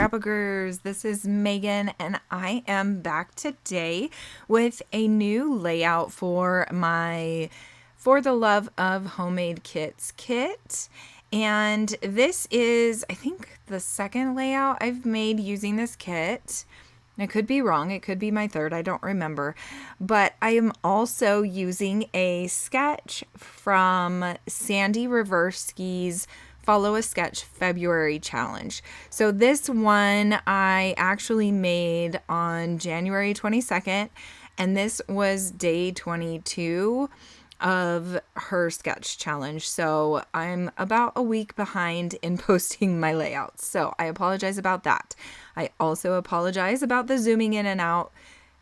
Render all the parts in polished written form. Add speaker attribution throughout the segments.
Speaker 1: Scrapbookers. This is Megan, and I am back today with a new layout for my For the Love of Homemade Kits kit. And this is, I think, the second layout I've made using this kit. I could be wrong. It could be my third. I don't remember. But I am also using a sketch from Sandy Reverski's Follow a Sketch February challenge. So this one I actually made on January 22nd, and this was day 22 of her sketch challenge. So I'm about a week behind in posting my layouts. So I apologize about that. I also apologize about the zooming in and out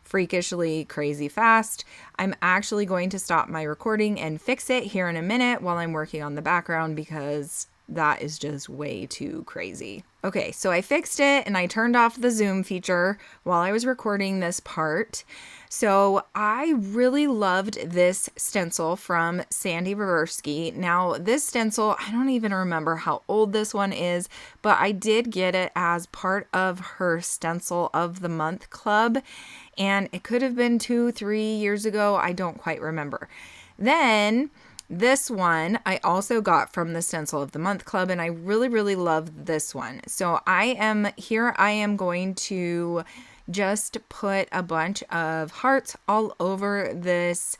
Speaker 1: freakishly crazy fast. I'm actually going to stop my recording and fix it here in a minute while I'm working on the background because that is just way too crazy. Okay, so I fixed it and I turned off the zoom feature while I was recording this part. So I really loved this stencil from Sandy Reverski. Now this stencil, I don't even remember how old this one is, but I did get it as part of her Stencil of the Month club. And it could have been 2-3 years ago. I don't quite remember. Then this one I also got from the Stencil of the Month Club, and I really love this one. So I am going to just put a bunch of hearts all over this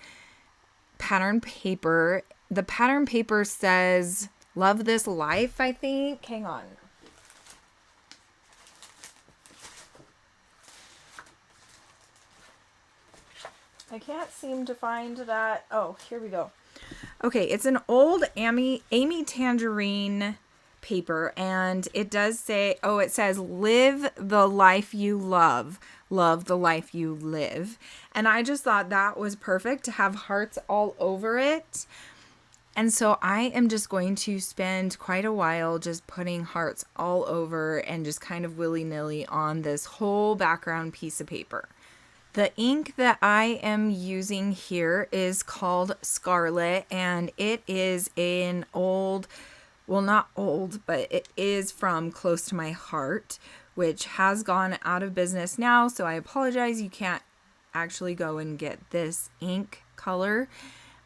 Speaker 1: pattern paper. The pattern paper says, "Love this life," I think. Hang on. I can't seem to find that. Oh, here we go. Okay, it's an old Amy Tangerine paper, and it does say, it says, "Live the life you love the life you live." And I just thought that was perfect to have hearts all over it. And so I am just going to spend quite a while just putting hearts all over and just kind of willy-nilly on this whole background piece of paper. The ink that I am using here is called Scarlet, and it is an old, well, not old, but it is from Close to My Heart, which has gone out of business now, so I apologize. You can't actually go and get this ink color,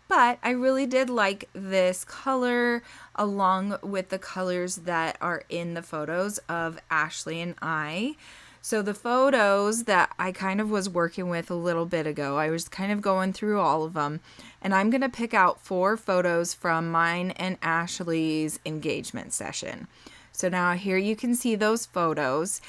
Speaker 1: but I really did like this color along with the colors that are in the photos of Ashley and I. So the photos that I kind of was working with a little bit ago, I was kind of going through all of them, and I'm going to pick out 4 photos from mine and Ashley's engagement session. So now here you can see those photos,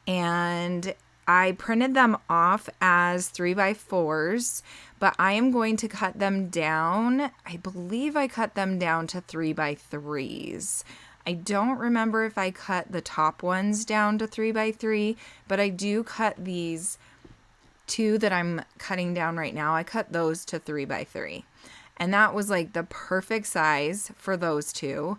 Speaker 1: and I printed them off as 3x4s, but I am going to cut them down. I believe I cut them down to 3x3s. I don't remember if I cut the top ones down to 3x3, but I do cut these 2 that I'm cutting down right now. I cut those to 3x3. And that was like the perfect size for those 2.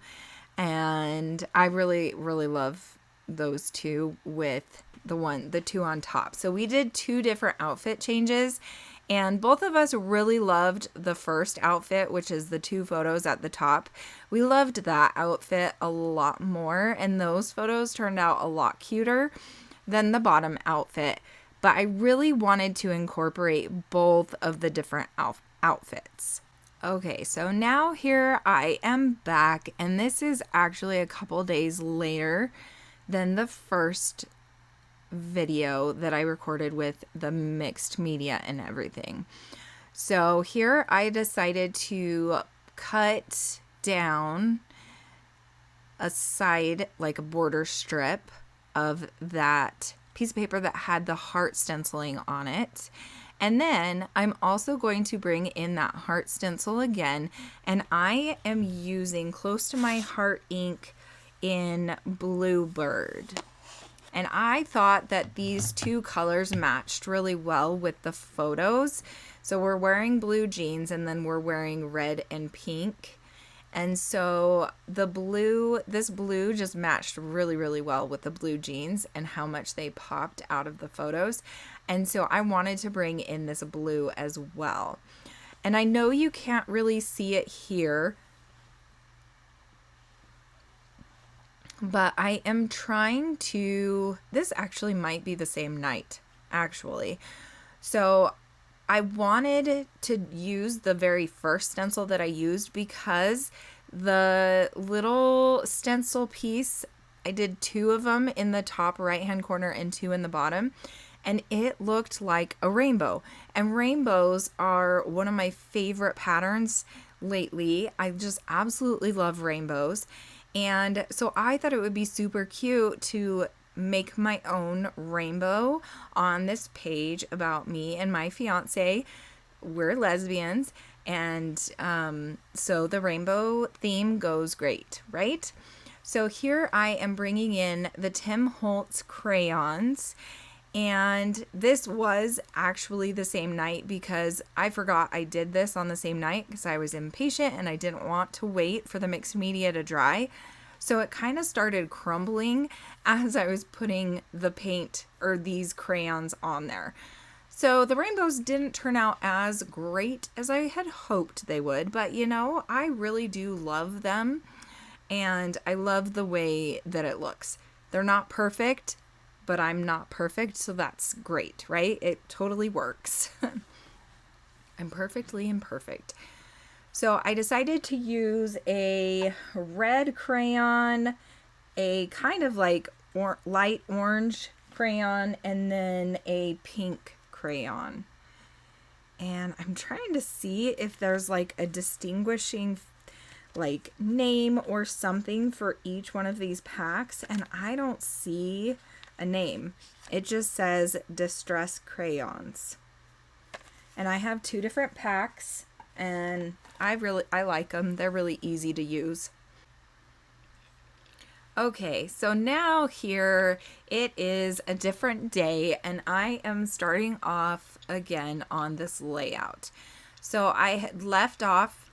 Speaker 1: And I really love those 2 with the 2 on top. So we did 2 different outfit changes, and both of us really loved the first outfit, which is the 2 photos at the top. We loved that outfit a lot more, and those photos turned out a lot cuter than the bottom outfit. But I really wanted to incorporate both of the different outfits. Okay, so now here I am back, and this is actually a couple days later than the first video that I recorded with the mixed media and everything. So here I decided to cut down a side, like a border strip of that piece of paper that had the heart stenciling on it. And then I'm also going to bring in that heart stencil again, and I am using Close to My Heart ink in Bluebird. And I thought that these 2 colors matched really well with the photos. So we're wearing blue jeans, and then we're wearing red and pink. And so this blue just matched really well with the blue jeans and how much they popped out of the photos. And so I wanted to bring in this blue as well. And I know you can't really see it here, But I am trying to, this actually might be the same night, actually. So I wanted to use the very first stencil that I used because the little stencil piece, I did 2 of them in the top right hand corner and 2 in the bottom, and it looked like a rainbow. And rainbows are one of my favorite patterns lately. I just absolutely love rainbows. And so I thought it would be super cute to make my own rainbow on this page about me and my fiance. We're lesbians, and so the rainbow theme goes great, right? So here I am bringing in the Tim Holtz crayons, and this was actually the same night because I forgot I did this on the same night because I was impatient and I didn't want to wait for the mixed media to dry. So it kind of started crumbling as I was putting the paint or these crayons on there. So the rainbows didn't turn out as great as I had hoped they would, but you know, I really do love them and I love the way that it looks. They're not perfect, but I'm not perfect, so that's great, right? It totally works. I'm perfectly imperfect. So I decided to use a red crayon, a kind of like light orange crayon, and then a pink crayon. And I'm trying to see if there's like a distinguishing like name or something for each one of these packs, and I don't see a name. It just says Distress Crayons. And I have 2 different packs, and I like them. They're really easy to use. Okay, so now here it is a different day, and I am starting off again on this layout. So I had left off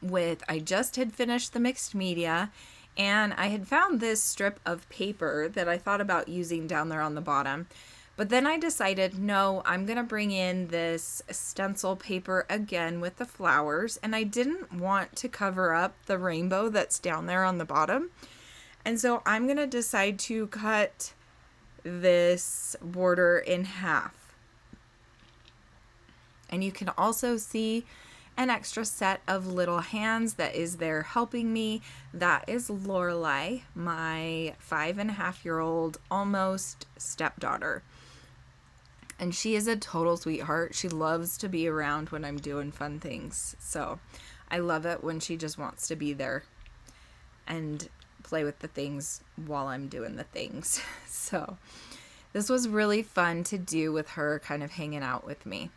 Speaker 1: with, I just had finished the mixed media, and I had found this strip of paper that I thought about using down there on the bottom. But then I decided, no, I'm going to bring in this stencil paper again with the flowers. And I didn't want to cover up the rainbow that's down there on the bottom. And so I'm going to decide to cut this border in half. And you can also see an extra set of little hands that is there helping me. That is Lorelei, my 5.5-year-old almost stepdaughter. And she is a total sweetheart. She loves to be around when I'm doing fun things. So I love it when she just wants to be there and play with the things while I'm doing the things. So this was really fun to do with her kind of hanging out with me.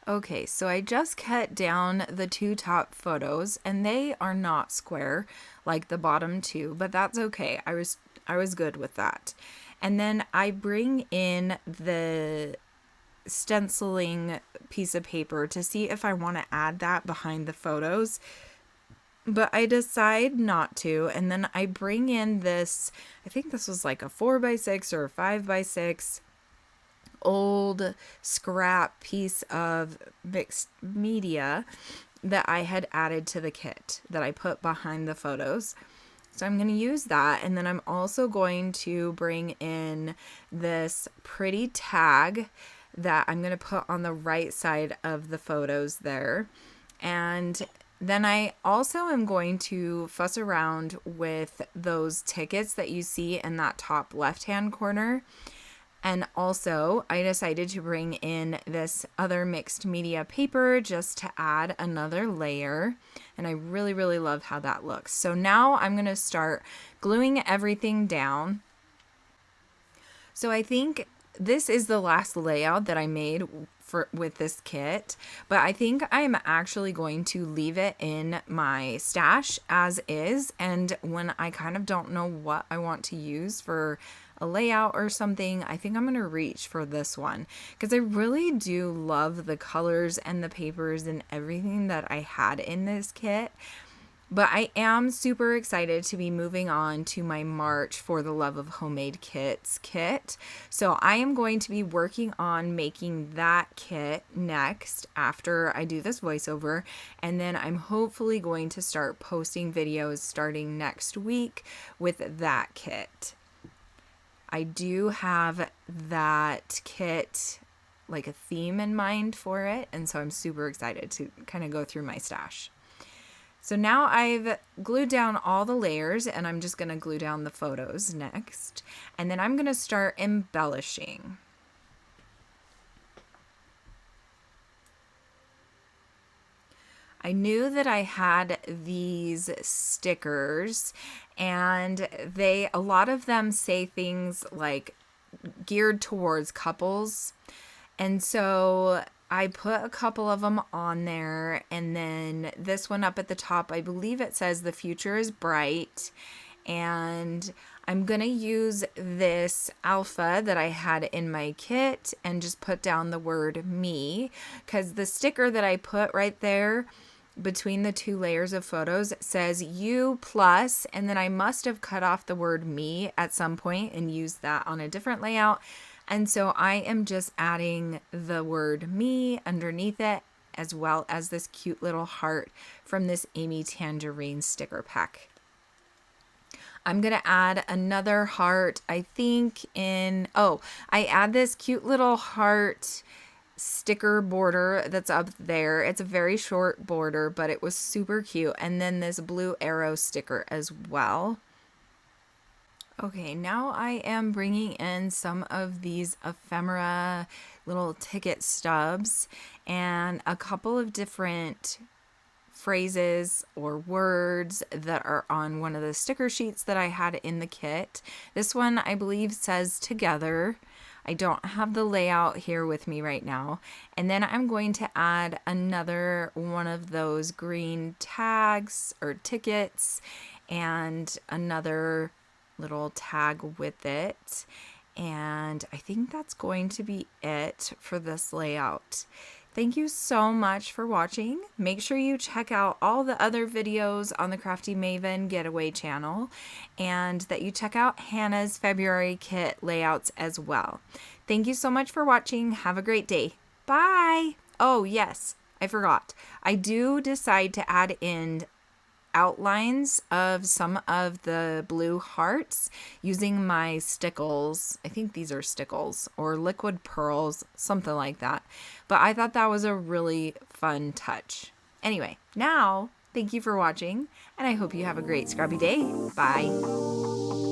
Speaker 1: Okay, so I just cut down the 2 top photos, and they are not square like the bottom 2, but that's okay. I was good with that. And then I bring in the stenciling piece of paper to see if I want to add that behind the photos. But I decide not to. And then I bring in this, I think this was like a 4x6 or a 5x6 old scrap piece of mixed media that I had added to the kit that I put behind the photos. So I'm going to use that, and then I'm also going to bring in this pretty tag that I'm going to put on the right side of the photos there. And then I also am going to fuss around with those tickets that you see in that top left-hand corner. And also, I decided to bring in this other mixed media paper just to add another layer. And I really, really love how that looks. So now I'm going to start gluing everything down. So I think this is the last layout that I made with this kit, but I think I'm actually going to leave it in my stash as is. And when I kind of don't know what I want to use for a layout or something, I think I'm going to reach for this one because I really do love the colors and the papers and everything that I had in this kit. But I am super excited to be moving on to my March for the Love of Homemade Kits kit. So I am going to be working on making that kit next after I do this voiceover. And then I'm hopefully going to start posting videos starting next week with that kit. I do have that kit, like a theme in mind for it. And so I'm super excited to kind of go through my stash. So now I've glued down all the layers and I'm just going to glue down the photos next. And then I'm going to start embellishing. I knew that I had these stickers and a lot of them say things like geared towards couples. And so I put a couple of them on there, and then this one up at the top, I believe it says the future is bright, and I'm going to use this alpha that I had in my kit and just put down the word me, because the sticker that I put right there between the two layers of photos says you plus, and then I must have cut off the word me at some point and used that on a different layout. And so I am just adding the word me underneath it, as well as this cute little heart from this Amy Tangerine sticker pack. I'm going to add another heart, I think I add this cute little heart sticker border that's up there. It's a very short border, but it was super cute. And then this blue arrow sticker as well. Okay, now I am bringing in some of these ephemera little ticket stubs and a couple of different phrases or words that are on one of the sticker sheets that I had in the kit. This one I believe says together. I don't have the layout here with me right now. And then I'm going to add another one of those green tags or tickets and another little tag with it, and I think that's going to be it for this layout. Thank you so much for watching. Make sure you check out all the other videos on the Crafty Maven Getaway channel, and that you check out Hannah's February kit layouts as well. Thank you so much for watching. Have a great day. Bye. Oh yes, I forgot. I do decide to add in outlines of some of the blue hearts using my stickles. I think these are stickles or liquid pearls, something like that. But I thought that was a really fun touch. Anyway, now thank you for watching, and I hope you have a great scrubby day. Bye.